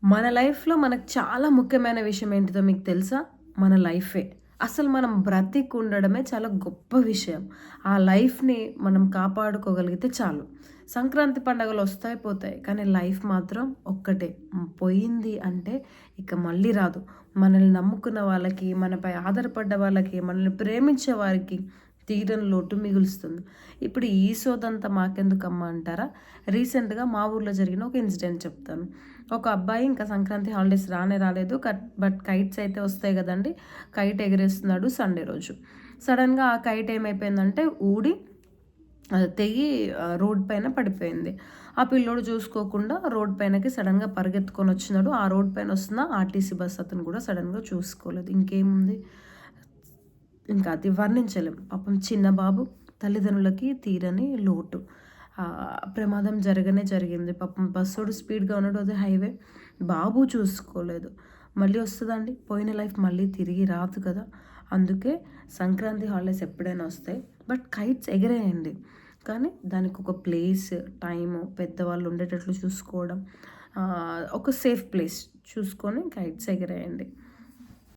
మన లైఫ్‌లో మనకు చాలా ముఖ్యమైన విషయం ఏంటిదో మీకు తెలుసా? మన లైఫే. అసలు మనం బ్రతికుండడమే చాలా గొప్ప విషయం. ఆ లైఫ్‌ని మనం కాపాడుకోగలిగితే చాలు. సంక్రాంతి పండుగలొస్తాయి, పోతాయి. కానీ లైఫ్ మాత్రం ఒక్కటే. పోయింది అంటే ఇక మళ్ళీ రాదు. మనల్ని నమ్ముకున్న వాళ్ళకి, మనపై ఆధారపడ్డ వాళ్ళకి, మనల్ని ప్రేమించే వారికి తీరని లోటు మిగులుస్తుంది. ఇప్పుడు ఈ సోదంతా మాకెందుకమ్మా అంటారా? రీసెంట్‌గా మా ఊర్లో జరిగిన ఒక ఇన్సిడెంట్ చెప్తాను. ఒక అబ్బాయి ఇంకా సంక్రాంతి హాలిడేస్ రానే రాలేదు. బట్ కైట్స్ అయితే వస్తాయి గదండీ! కైట్ ఎగరేస్తున్నాడు సండే రోజు. సడెన్‌గా ఆ కైట్ ఏమైపోయిందంటే ఊడి తెగి రోడ్ పైన పడిపోయింది. ఆ పిల్లోడు చూసుకోకుండా రోడ్ పైనకి సడెన్‌గా పరిగెత్తుకొనొచ్చినాడు. ఆ రోడ్ పైన వస్తున్న ఆర్టీసీ బస్ అతను కూడా సడెన్‌గా చూసుకోలేదు. ఇంకేముంది, ఇంకా అది వర్ణించలేం. పాపం చిన్న బాబు, తల్లిదండ్రులకి తీరని లోటు. ప్రమాదం జరగనే జరిగింది. పాపం బస్సోడు స్పీడ్‌గా ఉన్నాడు. అదే హైవే. బాబు చూసుకోలేదు. మళ్ళీ వస్తదండి? పోయిన లైఫ్ మళ్ళీ తిరిగి రాదు కదా! అందుకే సంక్రాంతి హాలిడేస్ ఎప్పుడైనా వస్తాయి. బట్ కైట్స్ ఎగరేయండి. కానీ దానికొక ప్లేస్, టైము, పెద్దవాళ్ళు ఉండేటట్లు చూసుకోవడం, ఒక సేఫ్ ప్లేస్ చూసుకొని కైట్స్ ఎగరేయండి.